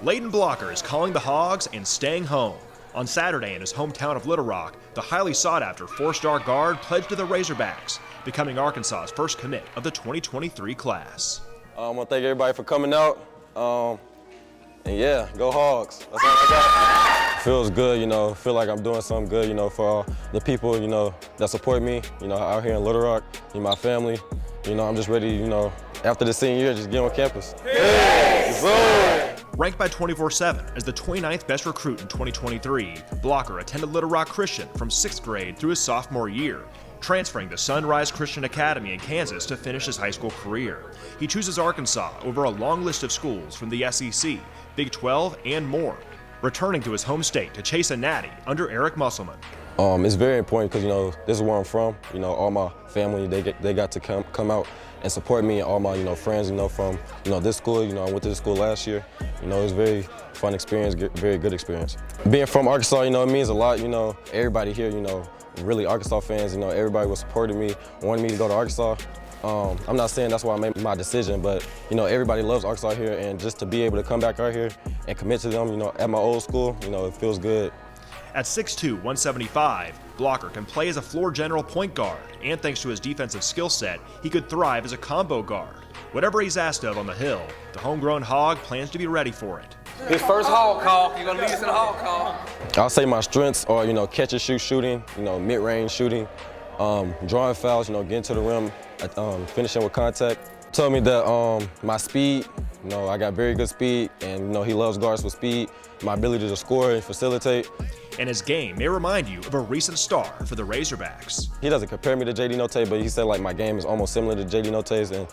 Leydon Blocker is calling the Hogs and staying home. On Saturday in his hometown of Little Rock, the highly sought-after four-star guard pledged to the Razorbacks, becoming Arkansas's first commit of the 2023 class. I want to thank everybody for coming out. And yeah, go Hogs. That's all I got. Feels good, feel like I'm doing something good, for all the people, that support me, out here in Little Rock, my family. I'm just ready, after the senior year, just get on campus. Hey! Ranked by 24/7 as the 29th best recruit in 2023, Blocker attended Little Rock Christian from 6th grade through his sophomore year, transferring to Sunrise Christian Academy in Kansas to finish his high school career. He chooses Arkansas over a long list of schools from the SEC, Big 12, and more, returning to his home state to chase a natty under Eric Musselman. It's very important because, this is where I'm from. All my family, they got to come out and support me, and all my, friends, from, this school. I went to this school last year. It was a very fun experience, very good experience. Being from Arkansas, it means a lot. Everybody here, really Arkansas fans, everybody was supporting me, wanted me to go to Arkansas. I'm not saying that's why I made my decision, but, everybody loves Arkansas here, and just to be able to come back out here and commit to them, at my old school, it feels good. At 6'2", 175, Blocker can play as a floor general point guard, and thanks to his defensive skill set, he could thrive as a combo guard. Whatever he's asked of on the Hill, the homegrown Hog plans to be ready for it. His first Hog call, you're gonna lead us in the Hog call. I'll say my strengths are, catch and shoot shooting, mid-range shooting, drawing fouls, getting to the rim, finishing with contact. Told me that my speed, I got very good speed, and he loves guards with speed. My ability to score and facilitate. And his game may remind you of a recent star for the Razorbacks. He doesn't compare me to JD Notae, but he said my game is almost similar to JD Notae's, and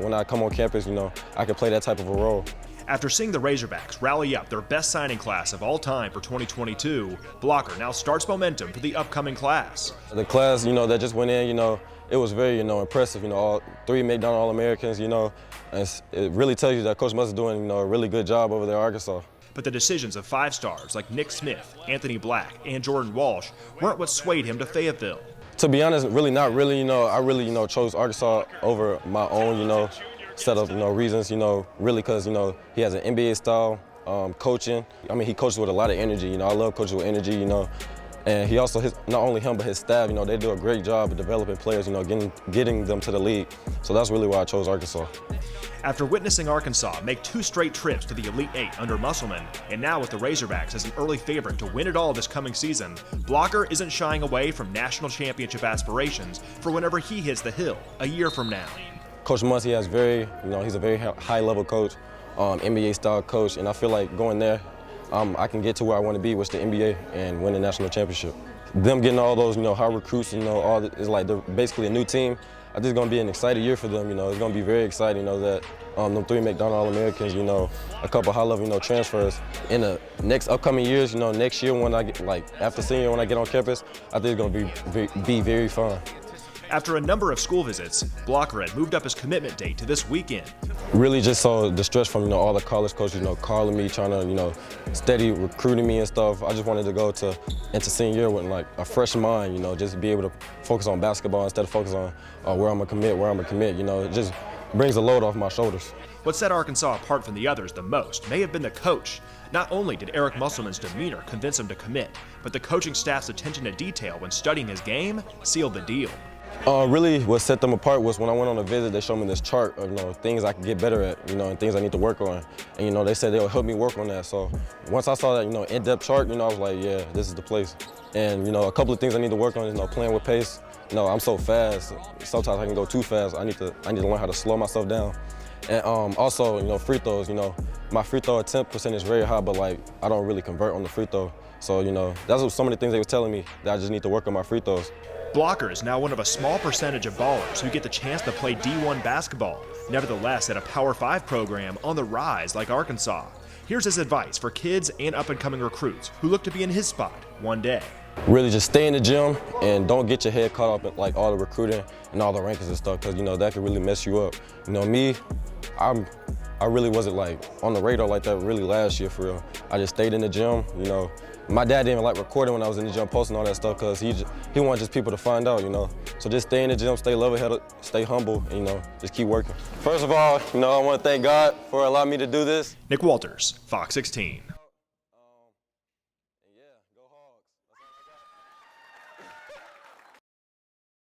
when I come on campus, I can play that type of a role. After seeing the Razorbacks rally up their best signing class of all time for 2022, Blocker now starts momentum for the upcoming class. The class, that just went in, it was very, impressive. All 3 McDonald All-Americans, and it really tells you that Coach Muss is doing, a really good job over there at Arkansas. But the decisions of 5 stars like Nick Smith, Anthony Black, and Jordan Walsh weren't what swayed him to Fayetteville. To be honest, really not really, I really, chose Arkansas over my own, set of, reasons, really because, he has an NBA style coaching. I mean, he coaches with a lot of energy, I love coaching with energy, and he also, not only him, but his staff, they do a great job of developing players, getting them to the league. So that's really why I chose Arkansas. After witnessing Arkansas make 2 straight trips to the Elite 8 under Musselman, and now with the Razorbacks as an early favorite to win it all this coming season, Blocker isn't shying away from national championship aspirations for whenever he hits the Hill a year from now. Coach Muss, he has he's a very high-level coach, NBA-style coach, and I feel like going there, I can get to where I want to be, which is the NBA, and win the national championship. Them getting all those, high recruits, it's like they're basically a new team. I think it's going to be an exciting year for them, It's going to be very exciting, that them 3 McDonald All-Americans, a couple high-level, transfers. In the next upcoming years, next year when I get, after senior, when I get on campus, I think it's going to be very fun. After a number of school visits, Blocker had moved up his commitment date to this weekend. Really just saw the stress from, all the college coaches, calling me, trying to, steady recruiting me and stuff. I just wanted to go into senior year with, a fresh mind, just be able to focus on basketball instead of focus on where I'm going to commit, It just brings a load off my shoulders. What set Arkansas apart from the others the most may have been the coach. Not only did Eric Musselman's demeanor convince him to commit, but the coaching staff's attention to detail when studying his game sealed the deal. Really, what set them apart was when I went on a visit, they showed me this chart of things I could get better at, and things I need to work on. And they said they'll help me work on that. So once I saw that in-depth chart, I was like, yeah, this is the place. And a couple of things I need to work on is playing with pace. I'm so fast. Sometimes I can go too fast. I need to learn how to slow myself down. And also, free throws. My free throw attempt percentage is very high, but I don't really convert on the free throw. So that's what some of the things they were telling me, that I just need to work on my free throws. Blocker is now one of a small percentage of ballers who get the chance to play D1 basketball, nevertheless at a Power 5 program on the rise like Arkansas. Here's his advice for kids and up-and-coming recruits who look to be in his spot one day. Really just stay in the gym and don't get your head caught up in all the recruiting and all the rankings and stuff, because that can really mess you up. Me, I really wasn't on the radar like that really last year for real. I just stayed in the gym, My dad didn't even like recording when I was in the gym posting all that stuff, because he wanted just people to find out, So just stay in the gym, stay level-headed, stay humble, and, just keep working. First of all, I want to thank God for allowing me to do this. Nick Walters, Fox 16.